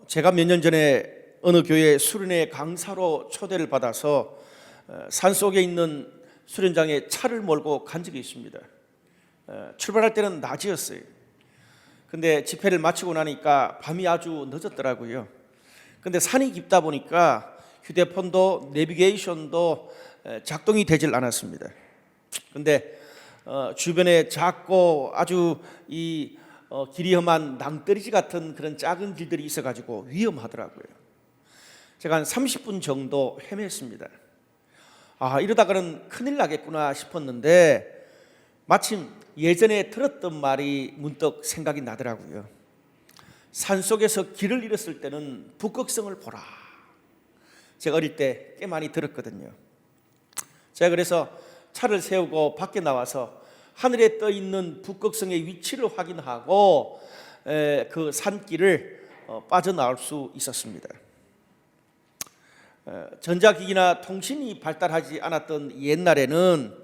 제가 몇 년 전에 어느 교회 수련회 강사로 초대를 받아서 산속에 있는 수련장에 차를 몰고 간 적이 있습니다. 출발할 때는 낮이었어요. 근데 집회를 마치고 나니까 밤이 아주 늦었더라고요. 근데 산이 깊다 보니까 휴대폰도 내비게이션도 작동이 되질 않았습니다. 근데 주변에 작고 아주 길이 험한 낭떠러지 같은 그런 작은 길들이 있어가지고 위험하더라고요. 제가 한 30분 정도 헤맸습니다. 이러다가는 큰일 나겠구나 싶었는데 마침 예전에 들었던 말이 문득 생각이 나더라고요. 산속에서 길을 잃었을 때는 북극성을 보라. 제가 어릴 때 꽤 많이 들었거든요. 제가 그래서 차를 세우고 밖에 나와서 하늘에 떠 있는 북극성의 위치를 확인하고 그 산길을 빠져나올 수 있었습니다. 전자기기나 통신이 발달하지 않았던 옛날에는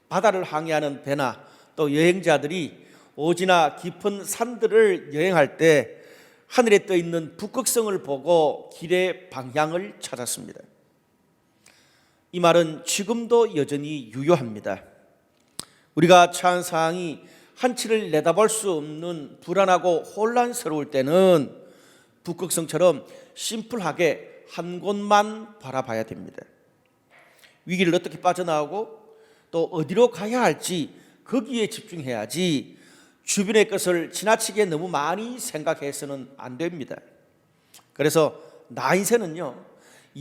바다를 항해하는 배나 또 여행자들이 오지나 깊은 산들을 여행할 때 하늘에 떠 있는 북극성을 보고 길의 방향을 찾았습니다. 이 말은 지금도 여전히 유효합니다. 우리가 처한 상황이 한치를 내다볼 수 없는 불안하고 혼란스러울 때는 북극성처럼 심플하게 한 곳만 바라봐야 됩니다. 위기를 어떻게 빠져나오고 또 어디로 가야 할지 거기에 집중해야지 주변의 것을 지나치게 너무 많이 생각해서는 안 됩니다. 그래서 나 인생은요,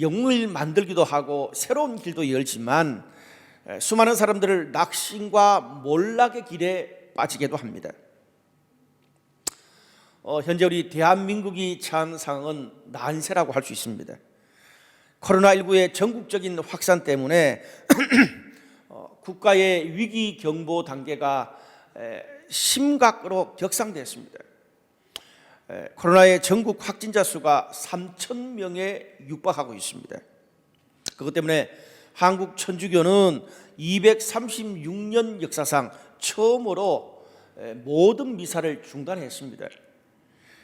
영을 만들기도 하고 새로운 길도 열지만 수많은 사람들을 낙심과 몰락의 길에 빠지게도 합니다. 현재 우리 대한민국이 처한 상황은 난세라고 할 수 있습니다. 코로나19의 전국적인 확산 때문에 국가의 위기 경보 단계가 심각으로 격상됐습니다. 코로나의 전국 확진자 수가 3,000명에 육박하고 있습니다. 그것 때문에 한국 천주교는 236년 역사상 처음으로 모든 미사를 중단했습니다.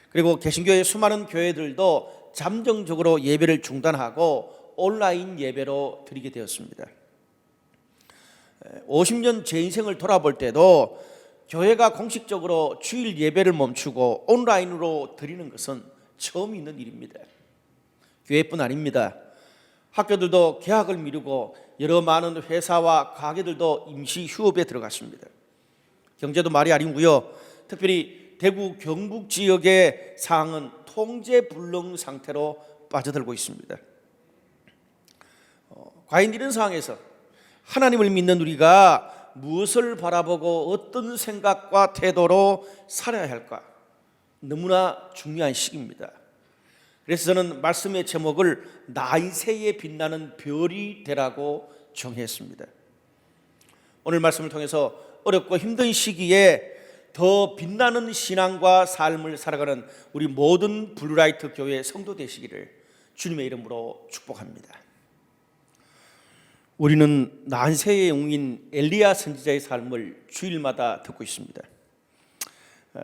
그리고 개신교의 수많은 교회들도 잠정적으로 예배를 중단하고 온라인 예배로 드리게 되었습니다. 50년 제 인생을 돌아볼 때도 교회가 공식적으로 주일 예배를 멈추고 온라인으로 드리는 것은 처음 있는 일입니다. 교회뿐 아닙니다. 학교들도 개학을 미루고 여러 많은 회사와 가게들도 임시 휴업에 들어갔습니다. 경제도 말이 아니고요. 특별히 대구 경북 지역의 상황은 통제 불능 상태로 빠져들고 있습니다. 과연 이런 상황에서 하나님을 믿는 우리가 무엇을 바라보고 어떤 생각과 태도로 살아야 할까? 너무나 중요한 시기입니다. 그래서 저는 말씀의 제목을 나인세에 빛나는 별이 되라고 정했습니다. 오늘 말씀을 통해서 어렵고 힘든 시기에 더 빛나는 신앙과 삶을 살아가는 우리 모든 블루라이트 교회 성도 되시기를 주님의 이름으로 축복합니다. 우리는 난세의 영웅인 엘리야 선지자의 삶을 주일마다 듣고 있습니다.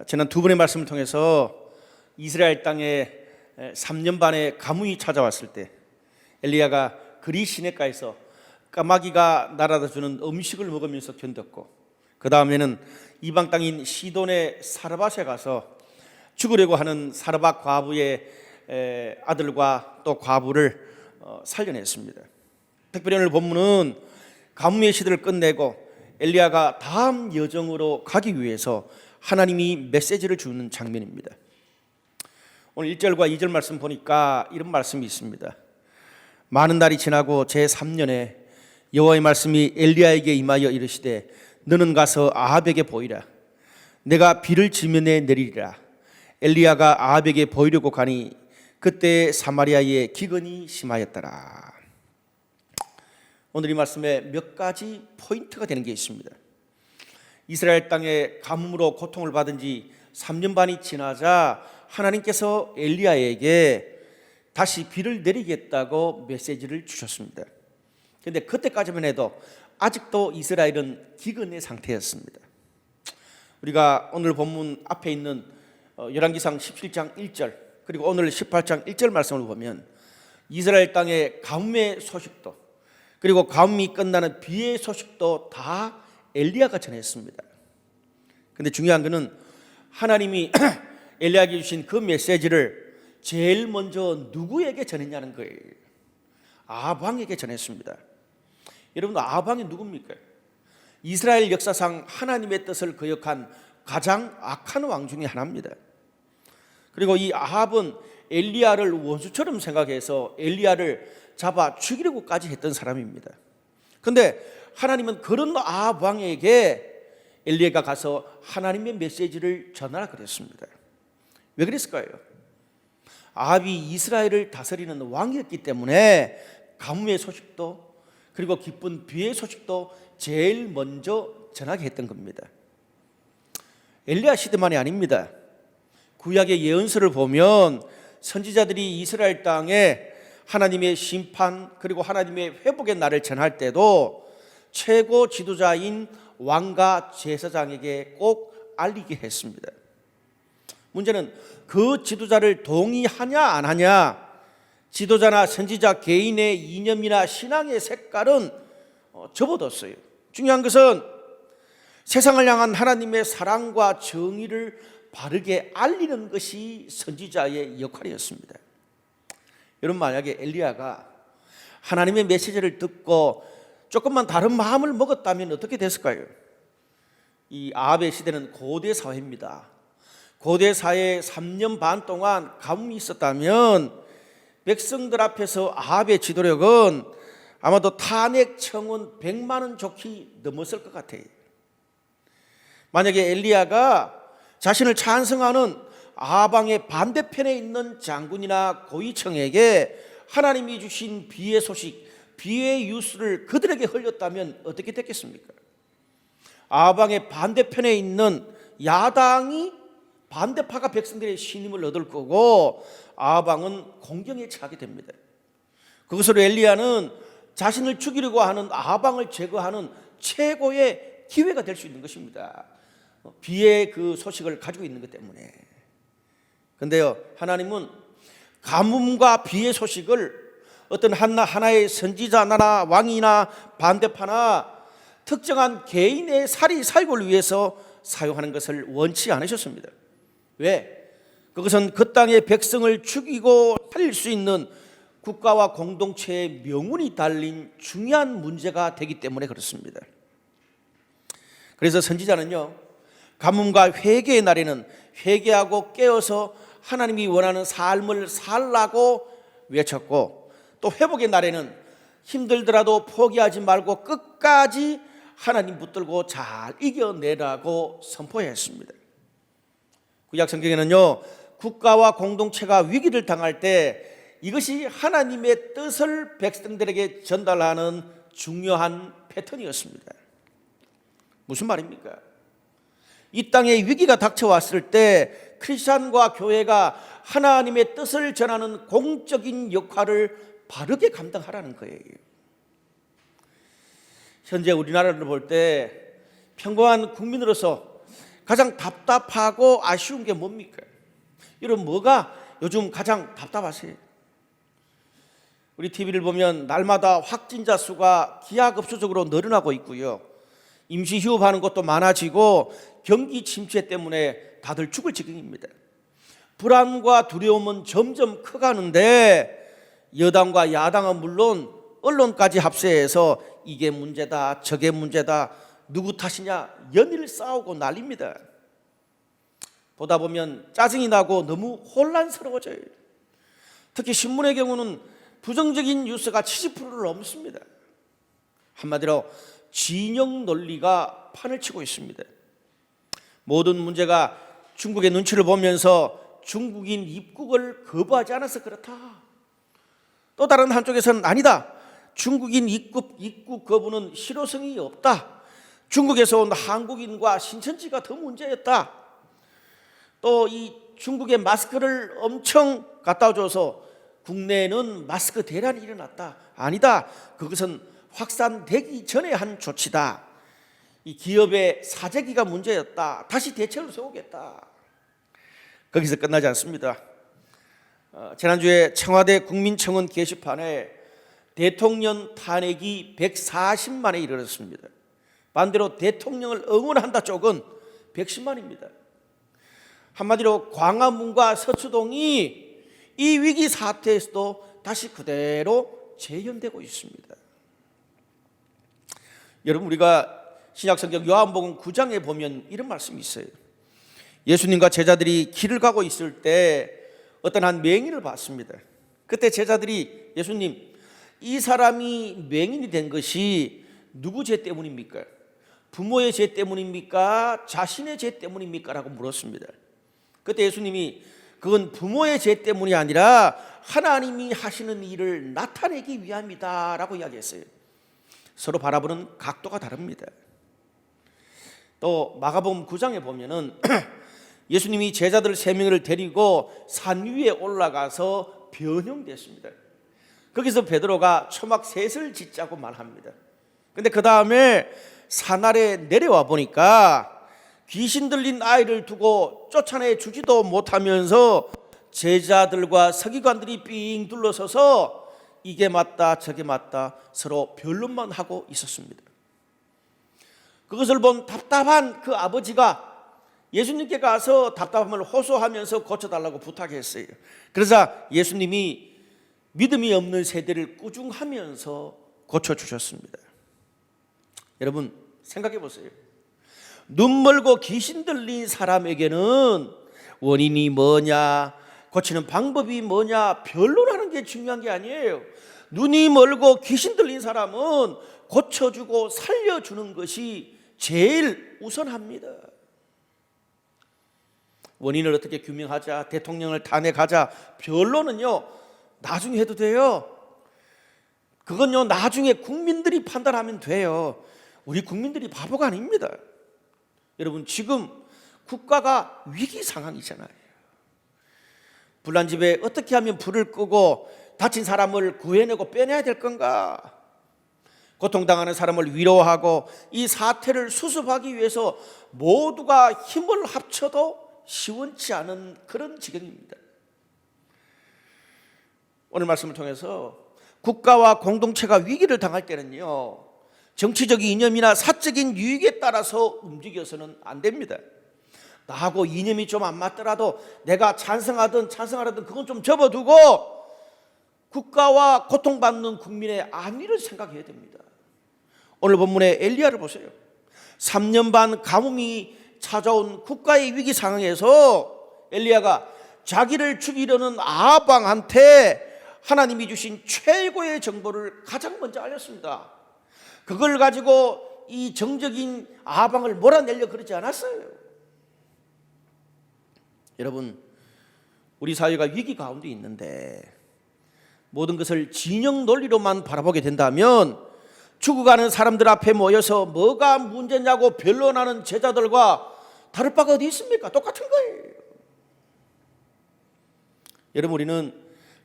지난 두 번의 말씀을 통해서 이스라엘 땅에 3년 반의 가뭄이 찾아왔을 때 엘리야가 그리 시냇가에서 까마귀가 날아다 주는 음식을 먹으면서 견뎠고, 그 다음에는 이방 땅인 시돈의 사르밧에 가서 죽으려고 하는 사르밧 과부의 아들과 또 과부를 살려냈습니다. 특별히 오늘 본문은 가뭄의 시대를 끝내고 엘리야가 다음 여정으로 가기 위해서 하나님이 메시지를 주는 장면입니다. 오늘 1절과 2절 말씀 보니까 이런 말씀이 있습니다. 많은 날이 지나고 제3년에 여호와의 말씀이 엘리야에게 임하여 이르시되 너는 가서 아합에게 보이라. 내가 비를 지면에 내리리라. 엘리야가 아합에게 보이려고 가니 그때 사마리아에 기근이 심하였더라. 오늘 이 말씀에 몇 가지 포인트가 되는 게 있습니다. 이스라엘 땅에 가뭄으로 고통을 받은 지 3년 반이 지나자 하나님께서 엘리야에게 다시 비를 내리겠다고 메시지를 주셨습니다. 그런데 그때까지만 해도 아직도 이스라엘은 기근의 상태였습니다. 우리가 오늘 본문 앞에 있는 열왕기상 17장 1절, 그리고 오늘 18장 1절 말씀을 보면 이스라엘 땅의 가뭄의 소식도 그리고 가뭄이 끝나는 비의 소식도 다 엘리야가 전했습니다. 그런데 중요한 것은 하나님이 엘리야에게 주신 그 메시지를 제일 먼저 누구에게 전했냐는 거예요. 아합 왕에게 전했습니다. 여러분, 아합 왕이 누굽니까? 이스라엘 역사상 하나님의 뜻을 거역한 가장 악한 왕 중에 하나입니다. 그리고 이 아합은 엘리야를 원수처럼 생각해서 엘리야를 잡아 죽이려고까지 했던 사람입니다. 그런데 하나님은 그런 아합 왕에게 엘리야가 가서 하나님의 메시지를 전하라 그랬습니다. 왜 그랬을까요? 아합이 이스라엘을 다스리는 왕이었기 때문에 가뭄의 소식도 그리고 기쁜 비의 소식도 제일 먼저 전하게 했던 겁니다. 엘리야 시대만이 아닙니다. 구약의 예언서를 보면 선지자들이 이스라엘 땅에 하나님의 심판 그리고 하나님의 회복의 날을 전할 때도 최고 지도자인 왕과 제사장에게 꼭 알리게 했습니다. 문제는 그 지도자를 동의하냐 안 하냐, 지도자나 선지자 개인의 이념이나 신앙의 색깔은 접어뒀어요. 중요한 것은 세상을 향한 하나님의 사랑과 정의를 바르게 알리는 것이 선지자의 역할이었습니다. 여러분, 만약에 엘리야가 하나님의 메시지를 듣고 조금만 다른 마음을 먹었다면 어떻게 됐을까요? 이 아합의 시대는 고대 사회입니다. 고대 사회에 3년 반 동안 가뭄이 있었다면 백성들 앞에서 아합의 지도력은 아마도 탄핵 청원 100만 원 좋기 넘었을 것 같아요. 만약에 엘리야가 자신을 찬성하는 아합 왕의 반대편에 있는 장군이나 고위층에게 하나님이 주신 비의 소식, 비의 뉴스를 그들에게 흘렸다면 어떻게 됐겠습니까? 아합 왕의 반대편에 있는 야당이 반대파가 백성들의 신임을 얻을 거고 아합 왕은 공경에 처하게 됩니다. 그것으로 엘리야는 자신을 죽이려고 하는 아합 왕을 제거하는 최고의 기회가 될 수 있는 것입니다. 비의 그 소식을 가지고 있는 것 때문에. 그런데요, 하나님은 가뭄과 비의 소식을 어떤 하나의 선지자나 왕이나 반대파나 특정한 개인의 살이살고를 위해서 사용하는 것을 원치 않으셨습니다. 왜? 그것은 그 땅의 백성을 죽이고 살릴 수 있는 국가와 공동체의 명운이 달린 중요한 문제가 되기 때문에 그렇습니다. 그래서 선지자는요, 가뭄과 회개의 날에는 회개하고 깨어서 하나님이 원하는 삶을 살라고 외쳤고, 또 회복의 날에는 힘들더라도 포기하지 말고 끝까지 하나님 붙들고 잘 이겨내라고 선포했습니다. 구약 성경에는요, 국가와 공동체가 위기를 당할 때 이것이 하나님의 뜻을 백성들에게 전달하는 중요한 패턴이었습니다. 무슨 말입니까? 이 땅에 위기가 닥쳐왔을 때 크리스찬과 교회가 하나님의 뜻을 전하는 공적인 역할을 바르게 감당하라는 거예요. 현재 우리나라를 볼 때 평범한 국민으로서 가장 답답하고 아쉬운 게 뭡니까? 여러분, 뭐가 요즘 가장 답답하세요? 우리 TV를 보면 날마다 확진자 수가 기하급수적으로 늘어나고 있고요, 임시휴업하는 것도 많아지고 경기 침체 때문에 다들 죽을 지경입니다. 불안과 두려움은 점점 커가는데 여당과 야당은 물론 언론까지 합세해서 이게 문제다, 저게 문제다, 누구 탓이냐 연일 싸우고 난립니다. 보다 보면 짜증이 나고 너무 혼란스러워져요. 특히 신문의 경우는 부정적인 뉴스가 70%를 넘습니다. 한마디로 진영 논리가 판을 치고 있습니다. 모든 문제가 중국의 눈치를 보면서 중국인 입국을 거부하지 않아서 그렇다. 또 다른 한쪽에서는 아니다, 중국인 입국 거부는 실효성이 없다, 중국에서 온 한국인과 신천지가 더 문제였다, 또 이 중국의 마스크를 엄청 갖다 줘서 국내에는 마스크 대란이 일어났다. 아니다, 그것은 확산되기 전에 한 조치다, 이 기업의 사재기가 문제였다, 다시 대책을 세우겠다. 거기서 끝나지 않습니다. 지난주에 청와대 국민청원 게시판에 대통령 탄핵이 140만에 이르렀습니다. 반대로 대통령을 응원한다 쪽은 110만입니다. 한마디로 광화문과 서초동이 이 위기 사태에서도 다시 그대로 재현되고 있습니다. 여러분, 우리가 신약성경 요한복음 9장에 보면 이런 말씀이 있어요. 예수님과 제자들이 길을 가고 있을 때 어떤 한 맹인을 봤습니다. 그때 제자들이 예수님, 이 사람이 맹인이 된 것이 누구 죄 때문입니까? 부모의 죄 때문입니까? 자신의 죄 때문입니까? 라고 물었습니다. 그때 예수님이 그건 부모의 죄 때문이 아니라 하나님이 하시는 일을 나타내기 위함이다 라고 이야기했어요. 서로 바라보는 각도가 다릅니다. 또 마가복음 9장에 보면은 예수님이 제자들 3명을 데리고 산 위에 올라가서 변형됐습니다. 거기서 베드로가 초막 셋을 짓자고 말합니다. 근데 그 다음에 산 아래 내려와 보니까 귀신 들린 아이를 두고 쫓아내 주지도 못하면서 제자들과 서기관들이 삥 둘러서서 이게 맞다 저게 맞다 서로 변론만 하고 있었습니다. 그것을 본 답답한 그 아버지가 예수님께 가서 답답함을 호소하면서 고쳐달라고 부탁했어요. 그러자 예수님이 믿음이 없는 세대를 꾸중하면서 고쳐주셨습니다. 여러분 생각해 보세요. 눈 멀고 귀신 들린 사람에게는 원인이 뭐냐, 고치는 방법이 뭐냐 변론하는 게 중요한 게 아니에요. 눈이 멀고 귀신 들린 사람은 고쳐주고 살려주는 것이 제일 우선합니다. 원인을 어떻게 규명하자, 대통령을 탄핵하자, 변론은요 나중에 해도 돼요. 그건요 나중에 국민들이 판단하면 돼요. 우리 국민들이 바보가 아닙니다. 여러분 지금 국가가 위기 상황이잖아요. 불난 집에 어떻게 하면 불을 끄고 다친 사람을 구해내고 빼내야 될 건가? 고통당하는 사람을 위로하고 이 사태를 수습하기 위해서 모두가 힘을 합쳐도 시원치 않은 그런 지경입니다. 오늘 말씀을 통해서 국가와 공동체가 위기를 당할 때는요 정치적 이념이나 사적인 유익에 따라서 움직여서는 안 됩니다. 나하고 이념이 좀 안 맞더라도 내가 찬성하든 그건 좀 접어두고 국가와 고통받는 국민의 안위를 생각해야 됩니다. 오늘 본문의 엘리야를 보세요. 3년 반 가뭄이 찾아온 국가의 위기 상황에서 엘리야가 자기를 죽이려는 아합 왕한테 하나님이 주신 최고의 정보를 가장 먼저 알렸습니다. 그걸 가지고 이 정적인 아합 왕을 몰아내려 그러지 않았어요. 여러분 우리 사회가 위기 가운데 있는데 모든 것을 진영 논리로만 바라보게 된다면 죽어가는 사람들 앞에 모여서 뭐가 문제냐고 변론하는 제자들과 다를 바가 어디 있습니까? 똑같은 거예요. 여러분 우리는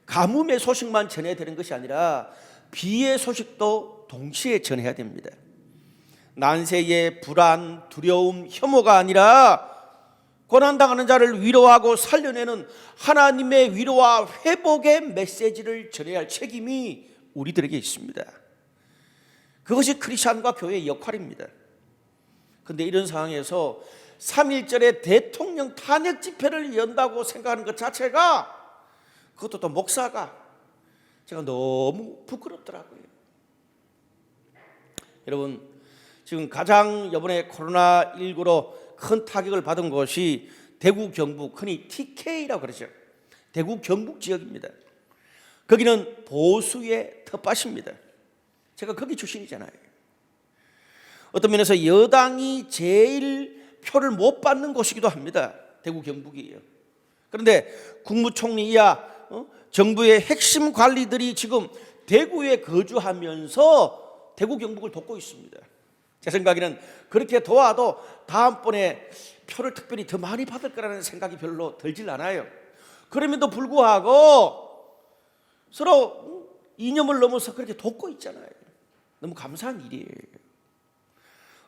가뭄의 소식만 전해야 되는 것이 아니라 비의 소식도 동시에 전해야 됩니다. 난세의 불안, 두려움, 혐오가 아니라 고난당하는 자를 위로하고 살려내는 하나님의 위로와 회복의 메시지를 전해야 할 책임이 우리들에게 있습니다. 그것이 크리스천과 교회의 역할입니다. 그런데 이런 상황에서 3.1절에 대통령 탄핵 집회를 연다고 생각하는 것 자체가 그것도 또 목사가 제가 너무 부끄럽더라고요. 여러분 지금 가장 이번에 코로나19로 큰 타격을 받은 곳이 대구 경북, 흔히 TK라고 그러죠. 대구 경북 지역입니다. 거기는 보수의 텃밭입니다. 제가 거기 출신이잖아요. 어떤 면에서 여당이 제일 표를 못 받는 곳이기도 합니다. 대구 경북이에요. 그런데 국무총리 이하 정부의 핵심 관리들이 지금 대구에 거주하면서 대구 경북을 돕고 있습니다. 제 생각에는 그렇게 도와도 다음번에 표를 특별히 더 많이 받을 거라는 생각이 별로 들질 않아요. 그럼에도 불구하고 서로 이념을 넘어서 그렇게 돕고 있잖아요. 너무 감사한 일이에요.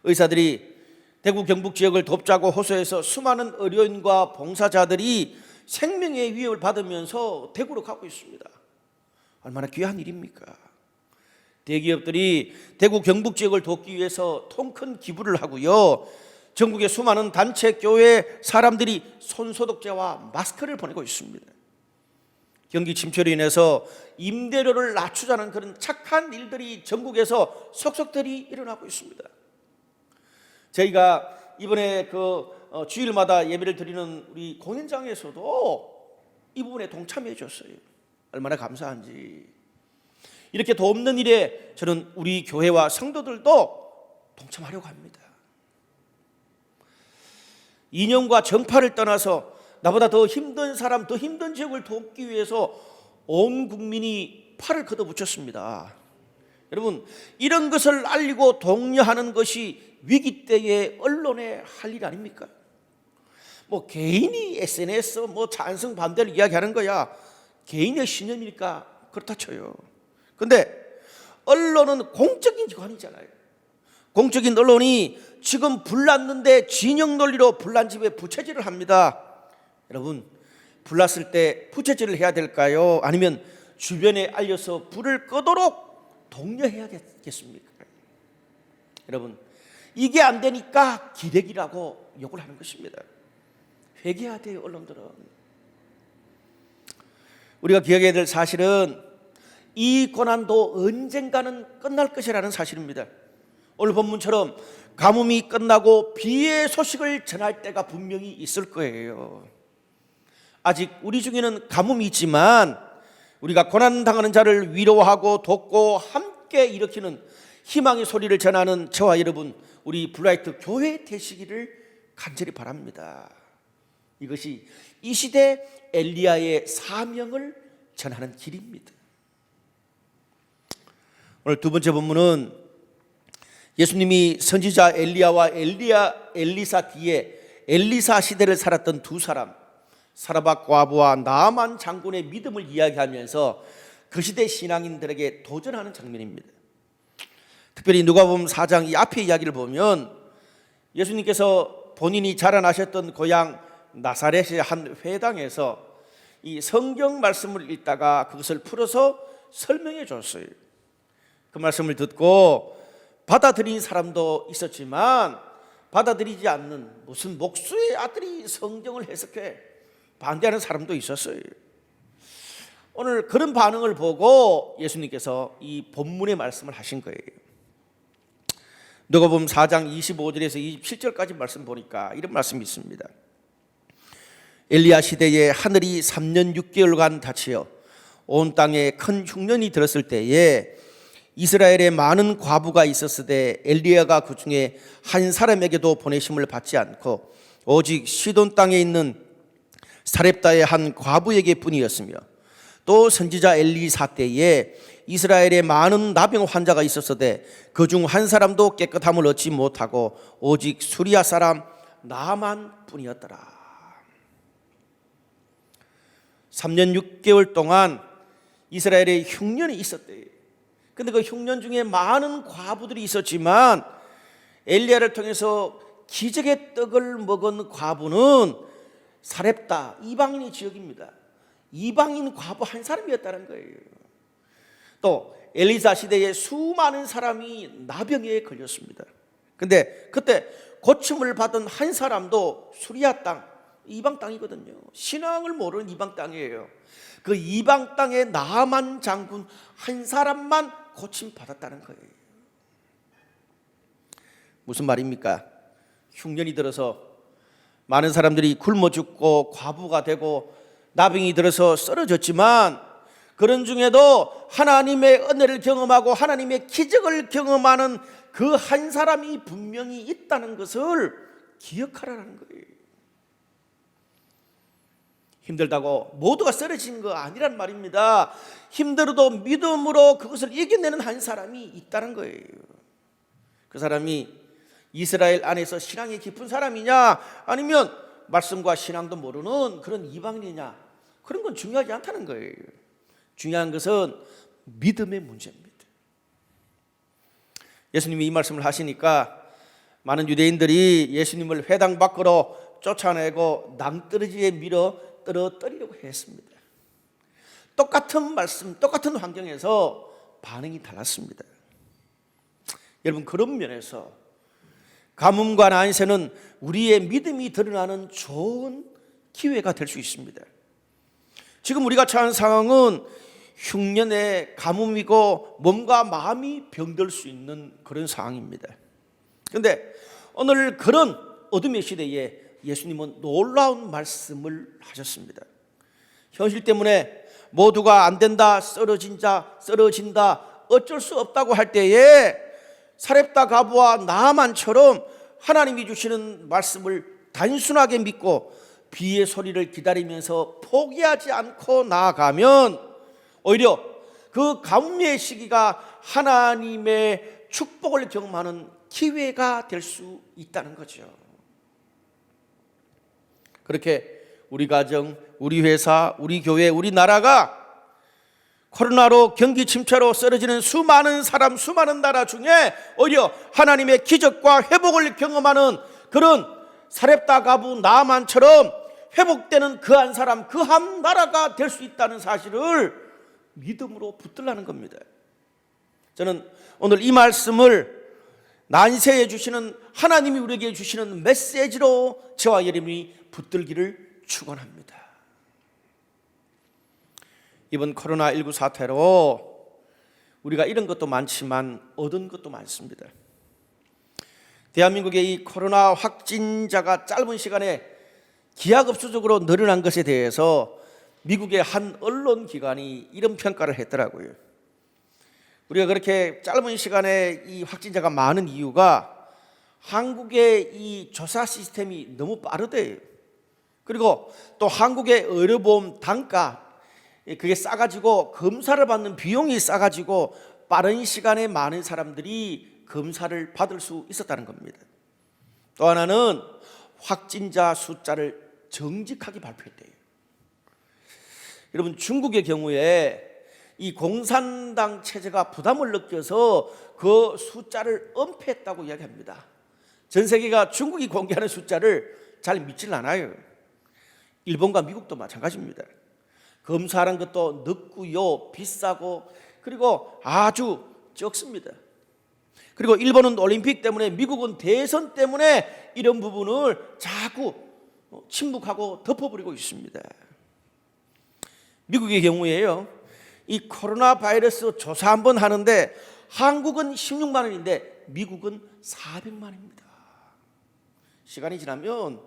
의사들이 대구 경북 지역을 돕자고 호소해서 수많은 의료인과 봉사자들이 생명의 위협을 받으면서 대구로 가고 있습니다. 얼마나 귀한 일입니까? 대기업들이 대구 경북 지역을 돕기 위해서 통큰 기부를 하고요, 전국의 수많은 단체 교회 사람들이 손소독제와 마스크를 보내고 있습니다. 경기 침체로 인해서 임대료를 낮추자는 그런 착한 일들이 전국에서 속속들이 일어나고 있습니다. 저희가 이번에 주일마다 예배를 드리는 우리 공연장에서도 이 부분에 동참해 줬어요. 얼마나 감사한지. 이렇게 돕는 일에 저는 우리 교회와 성도들도 동참하려고 합니다. 이념과 정파를 떠나서 나보다 더 힘든 사람, 더 힘든 지역을 돕기 위해서 온 국민이 팔을 걷어붙였습니다. 여러분, 이런 것을 알리고 독려하는 것이 위기 때의 언론의 할 일 아닙니까? 개인이 SNS 찬성 반대를 이야기하는 거야 개인의 신념이니까 그렇다 쳐요. 근데 언론은 공적인 기관이잖아요. 공적인 언론이 지금 불났는데 진영 논리로 불난 집에 부채질을 합니다. 여러분, 불났을 때 부채질을 해야 될까요? 아니면 주변에 알려서 불을 끄도록 독려해야겠습니까? 여러분, 이게 안 되니까 기레기라고 욕을 하는 것입니다. 회개해야 돼요. 언론들은. 우리가 기억해야 될 사실은 이 고난도 언젠가는 끝날 것이라는 사실입니다. 오늘 본문처럼 가뭄이 끝나고 비의 소식을 전할 때가 분명히 있을 거예요. 아직 우리 중에는 가뭄이 있지만 우리가 고난당하는 자를 위로하고 돕고 함께 일으키는 희망의 소리를 전하는 저와 여러분, 우리 블라이트 교회 되시기를 간절히 바랍니다. 이것이 이 시대 엘리야의 사명을 전하는 길입니다. 오늘 두 번째 본문은 예수님이 선지자 엘리야와 엘리사 뒤에 엘리사 시대를 살았던 두 사람, 사라밧 과부와 나아만 장군의 믿음을 이야기하면서 그 시대 신앙인들에게 도전하는 장면입니다. 특별히 누가복음 4장 이 앞의 이야기를 보면 예수님께서 본인이 자라나셨던 고향 나사렛의 한 회당에서 이 성경 말씀을 읽다가 그것을 풀어서 설명해 줬어요. 그 말씀을 듣고 받아들인 사람도 있었지만 받아들이지 않는 무슨 목수의 아들이 성경을 해석해 반대하는 사람도 있었어요. 오늘 그런 반응을 보고 예수님께서 이 본문의 말씀을 하신 거예요. 누가복음 4장 25절에서 27절까지 말씀 보니까 이런 말씀이 있습니다. 엘리야 시대에 하늘이 3년 6개월간 닫히어 온 땅에 큰 흉년이 들었을 때에 이스라엘에 많은 과부가 있었으되 엘리야가 그 중에 한 사람에게도 보내심을 받지 않고 오직 시돈 땅에 있는 사렙다의 한 과부에게 뿐이었으며 또 선지자 엘리사 때에 이스라엘에 많은 나병 환자가 있었으되 그중 한 사람도 깨끗함을 얻지 못하고 오직 수리아 사람 나만 뿐이었더라. 3년 6개월 동안 이스라엘에 흉년이 있었대요. 근데 그 흉년 중에 많은 과부들이 있었지만 엘리야를 통해서 기적의 떡을 먹은 과부는 사렙다, 이방인의 지역입니다. 이방인 과부 한 사람이었다는 거예요. 또 엘리사 시대에 수많은 사람이 나병에 걸렸습니다. 근데 그때 고침을 받은 한 사람도 수리아 땅, 이방 땅이거든요. 신앙을 모르는 이방 땅이에요. 그 이방 땅의 나만 장군 한 사람만 고침 받았다는 거예요. 무슨 말입니까? 흉년이 들어서 많은 사람들이 굶어 죽고 과부가 되고 나병이 들어서 쓰러졌지만 그런 중에도 하나님의 은혜를 경험하고 하나님의 기적을 경험하는 그 한 사람이 분명히 있다는 것을 기억하라는 거예요. 힘들다고 모두가 쓰러진 거 아니란 말입니다. 힘들어도 믿음으로 그것을 이겨내는 한 사람이 있다는 거예요. 그 사람이 이스라엘 안에서 신앙이 깊은 사람이냐 아니면 말씀과 신앙도 모르는 그런 이방인이냐, 그런 건 중요하지 않다는 거예요. 중요한 것은 믿음의 문제입니다. 예수님이 이 말씀을 하시니까 많은 유대인들이 예수님을 회당 밖으로 쫓아내고 낭떠러지에 밀어 떨어뜨리려고 했습니다. 똑같은 말씀, 똑같은 환경에서 반응이 달랐습니다. 여러분, 그런 면에서 가뭄과 난세는 우리의 믿음이 드러나는 좋은 기회가 될 수 있습니다. 지금 우리가 처한 상황은 흉년의 가뭄이고 몸과 마음이 병들 수 있는 그런 상황입니다. 그런데 오늘 그런 어둠의 시대에 예수님은 놀라운 말씀을 하셨습니다. 현실 때문에 모두가 안 된다, 쓰러진다, 어쩔 수 없다고 할 때에 사렙다 과부와 나아만처럼 하나님이 주시는 말씀을 단순하게 믿고 비의 소리를 기다리면서 포기하지 않고 나아가면 오히려 그 가뭄의 시기가 하나님의 축복을 경험하는 기회가 될 수 있다는 거죠. 그렇게 우리 가정, 우리 회사, 우리 교회, 우리 나라가 코로나로 경기 침체로 쓰러지는 수많은 사람, 수많은 나라 중에 오히려 하나님의 기적과 회복을 경험하는 그런 사렙다 과부 나아만처럼 회복되는 그 한 사람, 그 한 나라가 될 수 있다는 사실을 믿음으로 붙들라는 겁니다. 저는 오늘 이 말씀을 난세에 주시는 하나님이 우리에게 주시는 메시지로 저와 여러분이 붙들기를 축원합니다. 이번 코로나19 사태로 우리가 잃은 것도 많지만 얻은 것도 많습니다. 대한민국의 이 코로나 확진자가 짧은 시간에 기하급수적으로 늘어난 것에 대해서 미국의 한 언론기관이 이런 평가를 했더라고요. 우리가 그렇게 짧은 시간에 이 확진자가 많은 이유가 한국의 이 조사 시스템이 너무 빠르대요. 그리고 또 한국의 의료보험 단가, 그게 싸가지고 검사를 받는 비용이 싸가지고 빠른 시간에 많은 사람들이 검사를 받을 수 있었다는 겁니다. 또 하나는 확진자 숫자를 정직하게 발표했대요. 여러분, 중국의 경우에 이 공산당 체제가 부담을 느껴서 그 숫자를 은폐했다고 이야기합니다. 전 세계가 중국이 공개하는 숫자를 잘 믿질 않아요. 일본과 미국도 마찬가지입니다. 검사하는 것도 늦고요, 비싸고, 그리고 아주 적습니다. 그리고 일본은 올림픽 때문에, 미국은 대선 때문에 이런 부분을 자꾸 침묵하고 덮어버리고 있습니다. 미국의 경우에요, 이 코로나 바이러스 조사 한번 하는데 한국은 16만 원인데 미국은 400만입니다. 시간이 지나면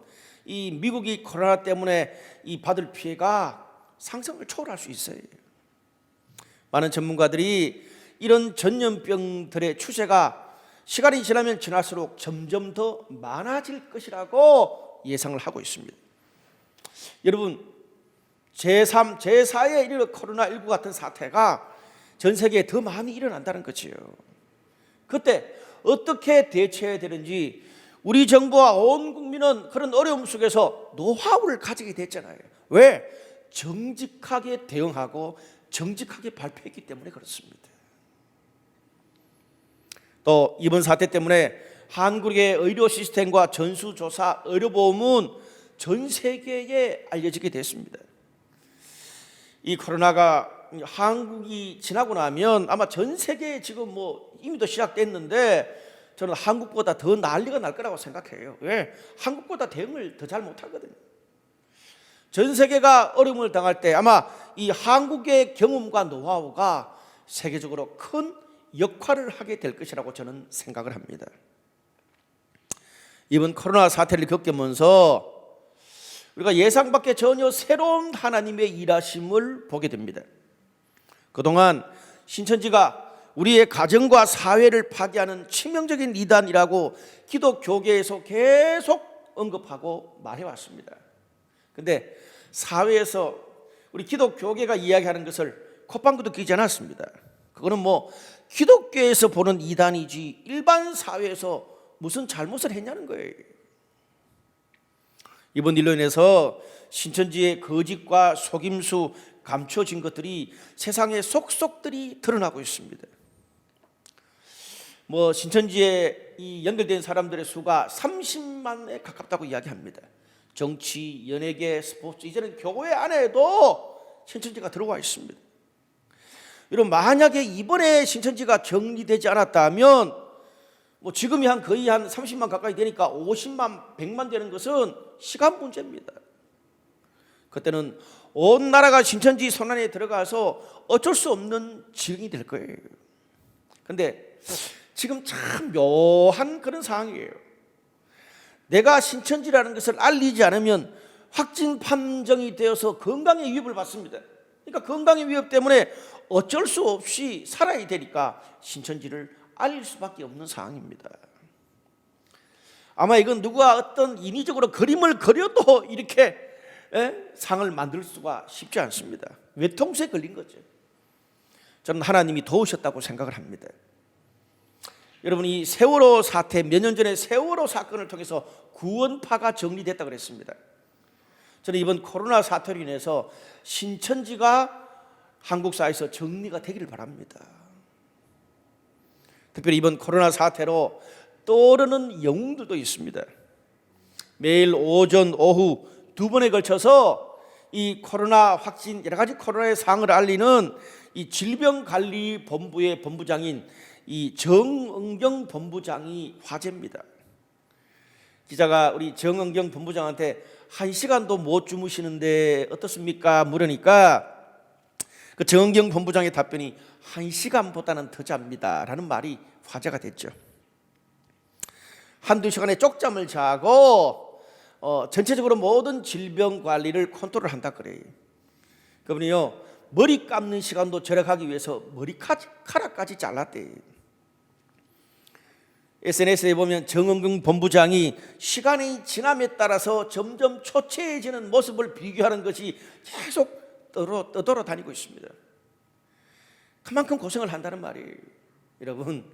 이 미국이 코로나 때문에 이 받을 피해가 상승을 초월할 수 있어요. 많은 전문가들이 이런 전염병들의 추세가 시간이 지나면 지날수록 점점 더 많아질 것이라고 예상을 하고 있습니다. 여러분, 제3, 제4의 이런 코로나19 같은 사태가 전 세계에 더 많이 일어난다는 거지요. 그때 어떻게 대처해야 되는지 우리 정부와 온 국민은 그런 어려움 속에서 노하우를 가지게 됐잖아요. 왜? 정직하게 대응하고 정직하게 발표했기 때문에 그렇습니다. 또 이번 사태 때문에 한국의 의료 시스템과 전수조사, 의료보험은 전 세계에 알려지게 됐습니다. 이 코로나가 한국이 지나고 나면 아마 전 세계에 지금 이미 도 시작됐는데 저는 한국보다 더 난리가 날 거라고 생각해요. 왜? 한국보다 대응을 더 잘 못하거든요. 전 세계가 어려움을 당할 때 아마 이 한국의 경험과 노하우가 세계적으로 큰 역할을 하게 될 것이라고 저는 생각을 합니다. 이번 코로나 사태를 겪으면서 우리가 예상 밖의 전혀 새로운 하나님의 일하심을 보게 됩니다. 그동안 신천지가 우리의 가정과 사회를 파괴하는 치명적인 이단이라고 기독교계에서 계속 언급하고 말해왔습니다. 그런데 사회에서 우리 기독교계가 이야기하는 것을 콧방귀도 끼지 않았습니다. 그거는 기독교에서 보는 이단이지 일반 사회에서 무슨 잘못을 했냐는 거예요. 이번 일로 인해서 신천지의 거짓과 속임수, 감춰진 것들이 세상에 속속들이 드러나고 있습니다. 신천지에 이 연결된 사람들의 수가 30만에 가깝다고 이야기합니다. 정치, 연예계, 스포츠, 이제는 교회 안에도 신천지가 들어와 있습니다. 여러분, 만약에 이번에 신천지가 정리되지 않았다면 지금이 거의 한 30만 가까이 되니까 50만, 100만 되는 것은 시간 문제입니다. 그때는 온 나라가 신천지 손안에 들어가서 어쩔 수 없는 지경이 될 거예요. 그런데 지금 참 묘한 그런 상황이에요. 내가 신천지라는 것을 알리지 않으면 확진 판정이 되어서 건강에 위협을 받습니다. 그러니까 건강의 위협 때문에 어쩔 수 없이 살아야 되니까 신천지를 알릴 수밖에 없는 상황입니다. 아마 이건 누가 어떤 인위적으로 그림을 그려도 이렇게 상을 만들 수가 쉽지 않습니다. 외통수에 걸린 거죠. 저는 하나님이 도우셨다고 생각을 합니다. 여러분, 이 세월호 사태, 몇 년 전에 세월호 사건을 통해서 구원파가 정리됐다고 그랬습니다. 저는 이번 코로나 사태로 인해서 신천지가 한국사회에서 정리가 되기를 바랍니다. 특별히 이번 코로나 사태로 떠오르는 영웅들도 있습니다. 매일 오전, 오후 두 번에 걸쳐서 이 코로나 확진, 여러 가지 코로나의 상을 알리는 이 질병관리본부의 본부장인 이 정은경 본부장이 화제입니다. 기자가 우리 정은경 본부장한테 1시간도 못 주무시는데 어떻습니까? 물으니까 그 정은경 본부장의 답변이 1시간보다는 더 잡니다 라는 말이 화제가 됐죠. 한두 시간의 쪽잠을 자고 전체적으로 모든 질병 관리를 컨트롤한다 그래요. 그분이요, 머리 감는 시간도 절약하기 위해서 머리카락까지 잘랐대요. SNS에 보면 정은경 본부장이 시간이 지남에 따라서 점점 초췌해지는 모습을 비교하는 것이 계속 떠돌아다니고 있습니다. 그만큼 고생을 한다는 말이에요. 여러분,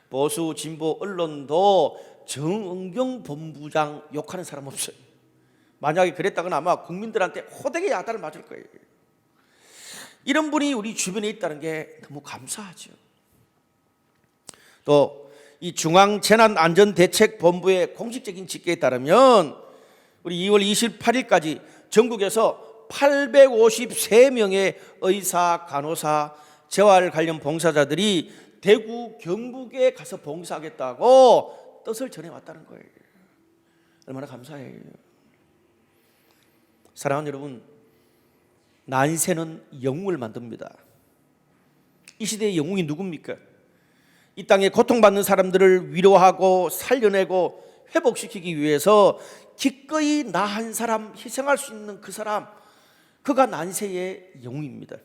보수 진보 언론도 정은경 본부장 욕하는 사람 없어요. 만약에 그랬다면 아마 국민들한테 호되게 야단을 맞을 거예요. 이런 분이 우리 주변에 있다는 게 너무 감사하죠. 또 이 중앙재난안전대책본부의 공식적인 집계에 따르면 우리 2월 28일까지 전국에서 853명의 의사, 간호사, 재활 관련 봉사자들이 대구, 경북에 가서 봉사하겠다고 뜻을 전해왔다는 거예요. 얼마나 감사해요. 사랑하는 여러분, 난세는 영웅을 만듭니다. 이 시대의 영웅이 누굽니까? 이 땅에 고통받는 사람들을 위로하고 살려내고 회복시키기 위해서 기꺼이 나 한 사람 희생할 수 있는 그 사람, 그가 난세의 영웅입니다.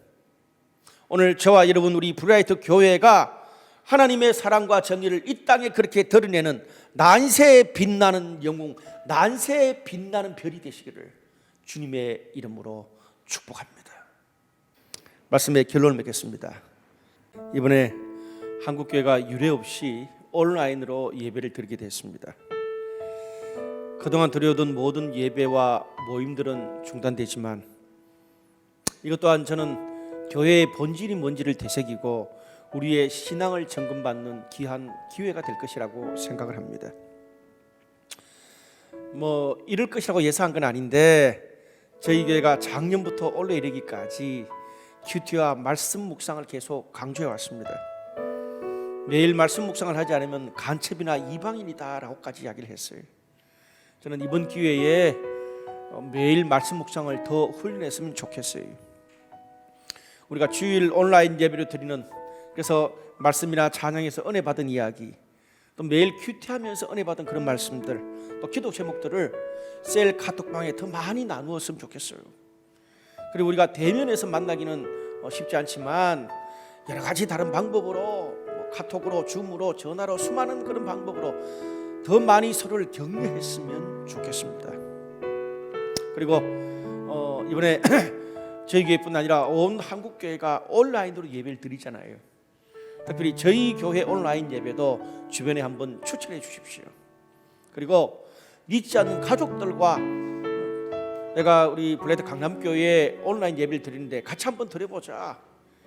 오늘 저와 여러분, 우리 브라이트 교회가 하나님의 사랑과 정의를 이 땅에 그렇게 드러내는 난세에 빛나는 영웅, 난세에 빛나는 별이 되시기를 주님의 이름으로 축복합니다. 말씀의 결론을 맺겠습니다. 이번에 한국교회가 유례 없이 온라인으로 예배를 드리게 됐습니다. 그동안 드려오던 모든 예배와 모임들은 중단되지만 이것 또한 저는 교회의 본질이 뭔지를 되새기고 우리의 신앙을 점검받는 귀한 기회가 될 것이라고 생각을 합니다. 이럴 것이라고 예상한 건 아닌데 저희 교회가 작년부터 올해 이르기까지 큐티와 말씀 묵상을 계속 강조해 왔습니다. 매일 말씀 묵상을 하지 않으면 간첩이나 이방인이다라고까지 이야기를 했어요. 저는 이번 기회에 매일 말씀 묵상을 더 훈련했으면 좋겠어요. 우리가 주일 온라인 예배로 드리는, 그래서 말씀이나 찬양에서 은혜 받은 이야기, 또 매일 큐티하면서 은혜 받은 그런 말씀들, 또 기도 제목들을 셀 카톡방에 더 많이 나누었으면 좋겠어요. 그리고 우리가 대면에서 만나기는 쉽지 않지만 여러 가지 다른 방법으로, 카톡으로, 줌으로, 전화로, 수많은 그런 방법으로 더 많이 서로를 격려했으면 좋겠습니다. 그리고 이번에 저희 교회뿐 아니라 온 한국교회가 온라인으로 예배를 드리잖아요. 특별히 저희 교회 온라인 예배도 주변에 한번 추천해 주십시오. 그리고 믿지 않는 가족들과 내가 우리 블레드 강남교회에 온라인 예배를 드리는데 같이 한번 드려보자.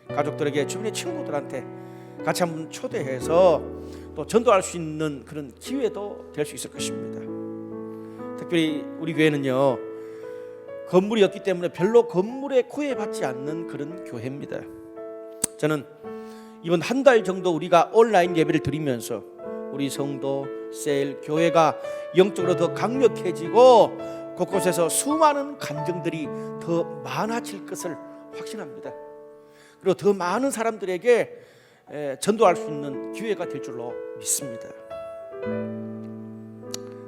가족들에게, 주변의 친구들한테 같이 한번 초대해서 또 전도할 수 있는 그런 기회도 될 수 있을 것입니다. 특별히 우리 교회는요, 건물이 없기 때문에 별로 건물에 구애받지 않는 그런 교회입니다. 저는 이번 한 달 정도 우리가 온라인 예배를 드리면서 우리 성도, 셀, 교회가 영적으로 더 강력해지고 곳곳에서 수많은 간증들이 더 많아질 것을 확신합니다. 그리고 더 많은 사람들에게 전도할 수 있는 기회가 될 줄로 믿습니다.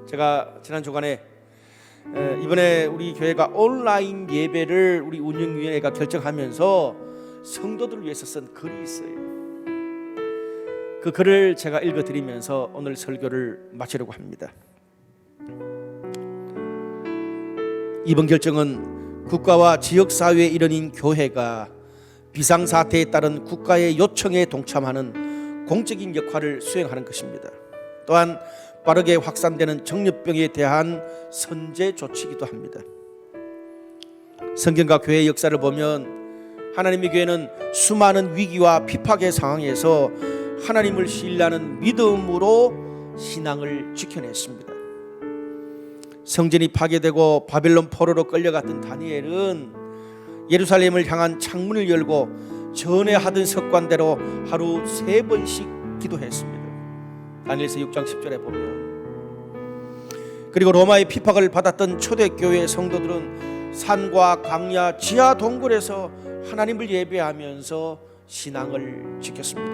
제가 지난 주간에 이번에 우리 교회가 온라인 예배를 우리 운영위원회가 결정하면서 성도들을 위해서 쓴 글이 있어요. 그 글을 제가 읽어드리면서 오늘 설교를 마치려고 합니다. 이번 결정은 국가와 지역사회의 일원인 교회가 비상사태에 따른 국가의 요청에 동참하는 공적인 역할을 수행하는 것입니다. 또한 빠르게 확산되는 정열병에 대한 선제 조치이기도 합니다. 성경과 교회의 역사를 보면 하나님의 교회는 수많은 위기와 핍박의 상황에서 하나님을 신뢰하는 믿음으로 신앙을 지켜냈습니다. 성전이 파괴되고 바벨론 포로로 끌려갔던 다니엘은 예루살렘을 향한 창문을 열고 전에 하던 습관대로 하루 3번씩 기도했습니다. 다니엘서 6장 10절에 보면, 그리고 로마의 핍박을 받았던 초대교회 성도들은 산과 강야 지하 동굴에서 하나님을 예배하면서 신앙을 지켰습니다.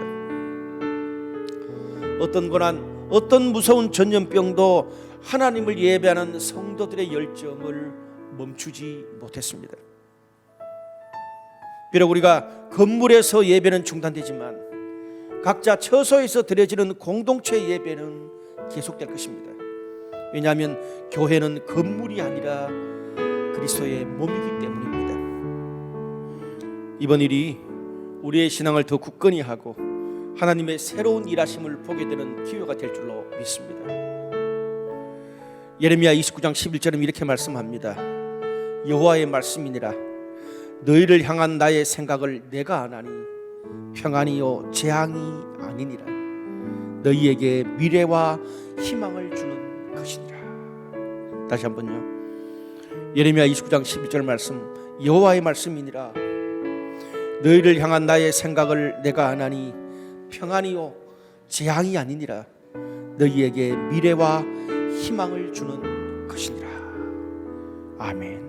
어떤 고난, 어떤 무서운 전염병도 하나님을 예배하는 성도들의 열정을 멈추지 못했습니다. 비록 우리가 건물에서 예배는 중단되지만 각자 처소에서 드려지는 공동체 예배는 계속될 것입니다. 왜냐하면 교회는 건물이 아니라 그리스도의 몸이기 때문입니다. 이번 일이 우리의 신앙을 더 굳건히 하고 하나님의 새로운 일하심을 보게 되는 기회가 될 줄로 믿습니다. 예레미야 29장 11절은 이렇게 말씀합니다. 여호와의 말씀이니라. 너희를 향한 나의 생각을 내가 아나니 평안이요 재앙이 아니니라. 너희에게 미래와 희망을 주는 것이니라. 다시 한번요. 예레미야 29장 11절 말씀, 여호와의 말씀이니라. 너희를 향한 나의 생각을 내가 아나니 평안이요 재앙이 아니니라. 너희에게 미래와 희망을 주는 것이니라. 아멘.